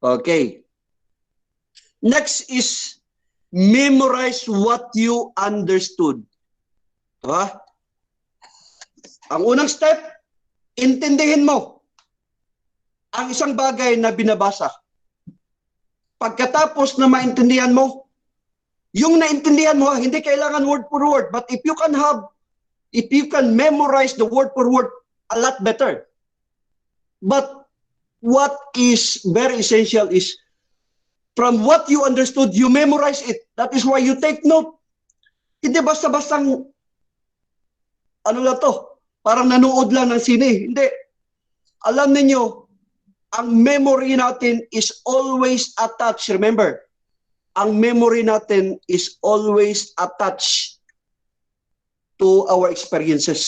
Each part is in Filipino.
Okay. Next is memorize what you understood. Diba? Ang unang step, intindihin mo ang isang bagay na binabasa. Pagkatapos na maintindihan mo, yung naintindihan mo, hindi kailangan word for word, but if you can memorize the word for word, a lot better. But what is very essential is, from what you understood, you memorize it. That is why you take note. Hindi basta-bastang, ano na to, parang nanood lang ng sine. Hindi. Alam ninyo, ang memory natin is always attached. Remember, ang memory natin is always attached to our experiences.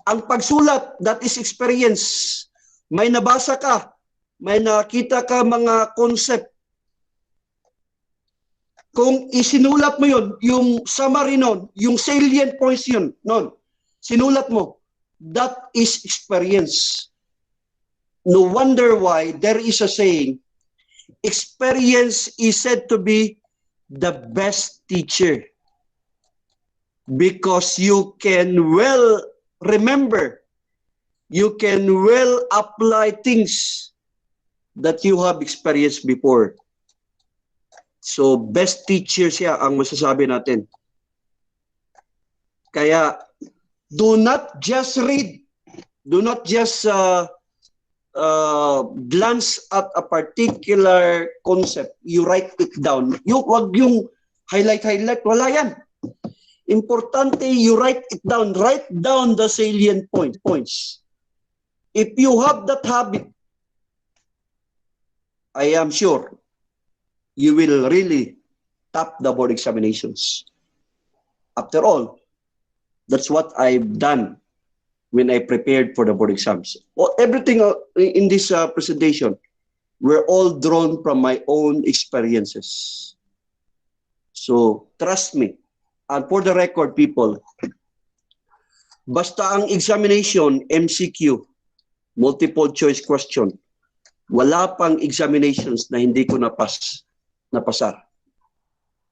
Ang pagsulat, that is experience. May nabasa ka, may nakita ka mga concept. Kung isinulat mo yun, yung summary nun, yung salient points yun, nun, sinulat mo, that is experience. No wonder why there is a saying, experience is said to be the best teacher. Because you can well remember, you can well apply things that you have experienced before. So, best teacher siya ang masasabi natin. Kaya, do not just read, do not just glance at a particular concept. You write it down. Wag yung highlight, wala yan. Importante, you write it down. Write down the salient points. If you have that habit, I am sure you will really top the board examinations. After all, that's what I've done when I prepared for the board exams. Well, everything in this presentation were all drawn from my own experiences. So, trust me. And for the record, people, basta ang examination, MCQ, multiple choice question, wala pang examinations na hindi ko napasar.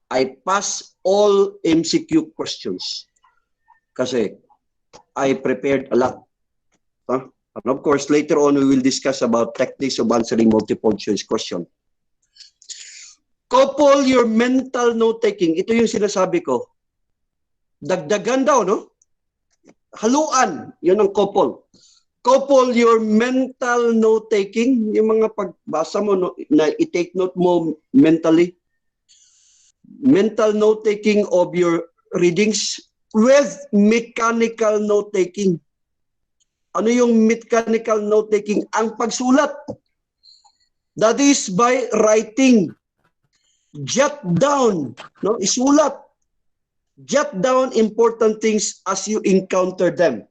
I pass all MCQ questions kasi I prepared a lot. And of course, later on, we will discuss about techniques of answering multiple choice question. Couple your mental note-taking. Ito yung sinasabi ko. Dagdagan daw, no? Haluan. Yun ang couple. Couple your mental note-taking. Yung mga pagbasa mo, no, na i-take note mo mentally. Mental note-taking of your readings with mechanical note-taking. Ano yung mechanical note-taking? Ang pagsulat. That is by writing. Jot down. No? Isulat. Jot down important things as you encounter them.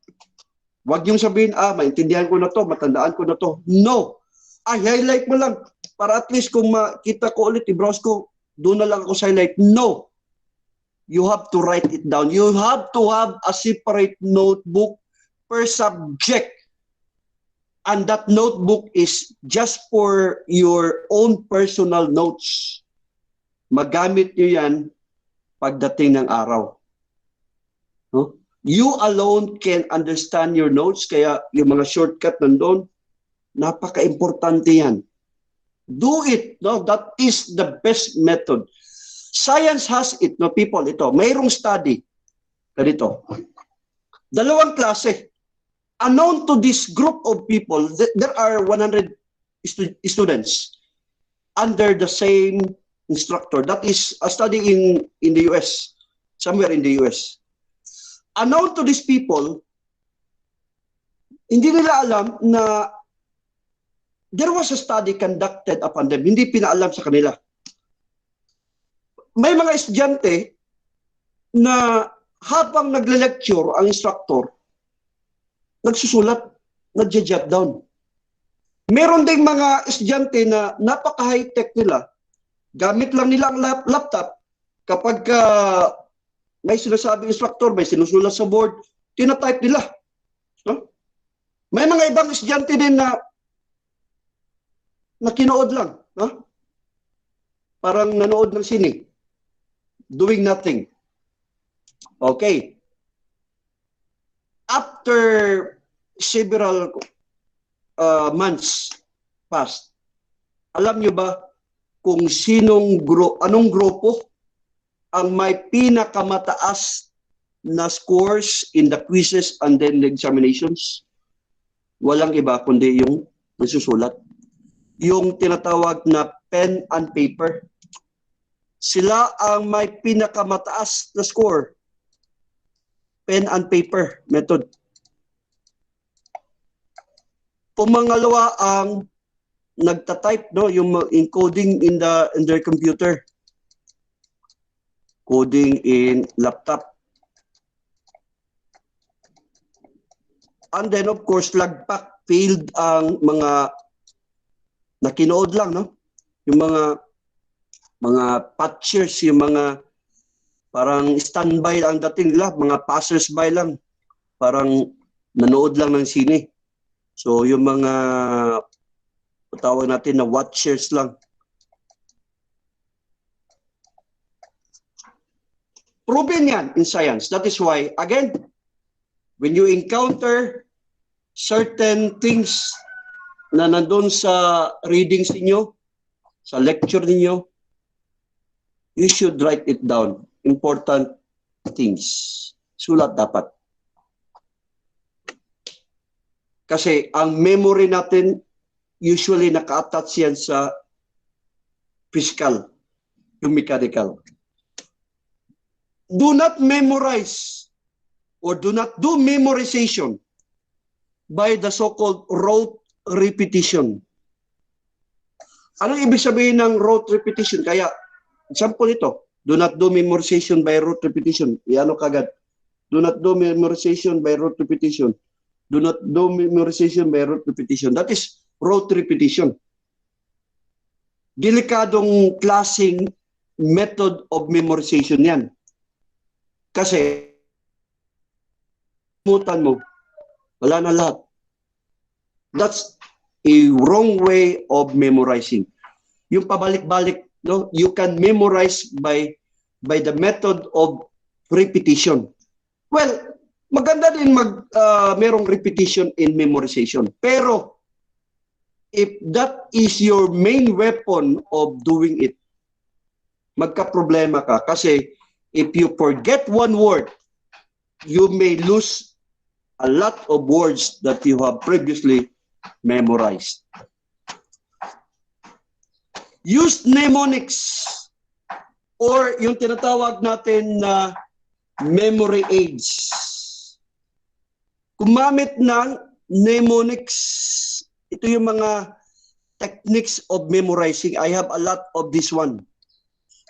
Huwag yung sabihin, maintindihan ko na to, matandaan ko na to. No. Highlight mo lang. Para at least kung makita ko ulit, i-browse ko, doon na lang ako sa highlight. No. You have to write it down. You have to have a separate notebook per subject. And that notebook is just for your own personal notes. Magamit nyo yan pagdating ng araw. No? You alone can understand your notes, kaya yung mga shortcut nandun, napaka-importante yan. Do it. No? That is the best method. Science has it, no, people, ito. Mayroong study. Ganito. Dalawang klase. Unknown to this group of people, there are 100 students under the same instructor. That is a study in the US, somewhere in the US. Unknown to these people, hindi nila alam na there was a study conducted upon them. Hindi pinaalam sa kanila. May mga estudyante na habang nagle-lecture ang instructor, nagsusulat, nagja-jot down. Meron ding mga estudyante na napaka-high-tech nila, gamit lang nila ang laptop, kapag may sinasabi instructor, may sinusulat sa board, tinatype nila. No? May mga ibang estudyante din na nakinood lang. No? Parang nanood ng sine. Doing nothing. Okay. After several months passed, alam nyo ba kung anong grupo ang may pinakamataas na scores in the quizzes and then the examinations? Walang iba kundi yung nasusulat. Yung tinatawag na pen and paper. Sila ang may pinakamataas na score. Pen and paper method. Pumangalawa ang nagta-type, no, yung encoding in their computer. Coding in laptop. And then of course, lagpak, failed ang mga nakinood lang, no? Yung mga patchers, yung mga parang standby ang dating nila, mga passers-by lang. Parang nanood lang ng sine. So yung mga tawag natin na watchers lang. Proven yan in science. That is why, again, when you encounter certain things na nandun sa readings niyo, sa lecture niyo, you should write it down. Important things. Sulat dapat. Kasi ang memory natin, usually naka-attach yan sa physical, yung mechanical. Do not memorize or do not do memorization by the so-called rote repetition. Ano ibig sabihin ng rote repetition? Kaya, example ito, do not do memorization by rote repetition. Iano kagad? Do not do memorization by rote repetition. Do not do memorization by rote repetition. That is rote repetition. Delikadong klaseng method of memorization yan. Kasi, mutan mo, wala na lahat. That's a wrong way of memorizing. Yung pabalik-balik, no? You can memorize by the method of repetition. Well, maganda din merong repetition in memorization. Pero, if that is your main weapon of doing it, magka-problema ka. Kasi, if you forget one word, you may lose a lot of words that you have previously memorized. Use mnemonics or yung tinatawag natin na memory aids. Gumamit ng mnemonics. Ito yung mga techniques of memorizing. I have a lot of this one.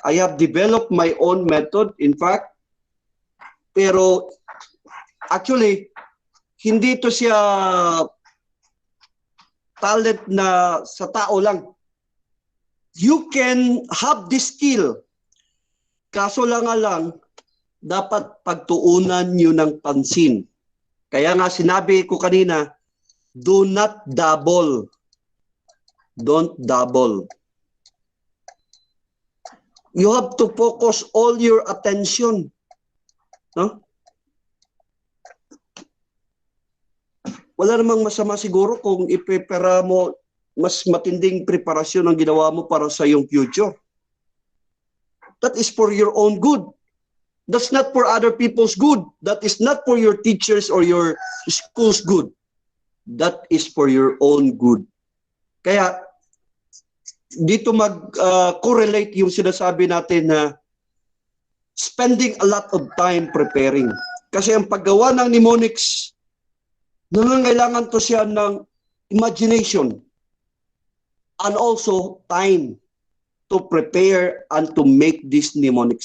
I have developed my own method, in fact. Pero, actually, hindi ito siya talent na sa tao lang. You can have this skill. Kaso lang dapat pagtuunan nyo ng pansin. Kaya nga sinabi ko kanina, do not double. Don't double. You have to focus all your attention. No? Wala namang masama siguro kung iprepara mo, mas matinding preparasyon ang ginawa mo para sa iyong future. That is for your own good. That's not for other people's good. That is not for your teachers or your school's good. That is for your own good. Kaya, dito mag-correlate yung sinasabi natin na spending a lot of time preparing. Kasi ang paggawa ng mnemonics, nangangailangan to siya ng imagination and also time to prepare and to make these mnemonics.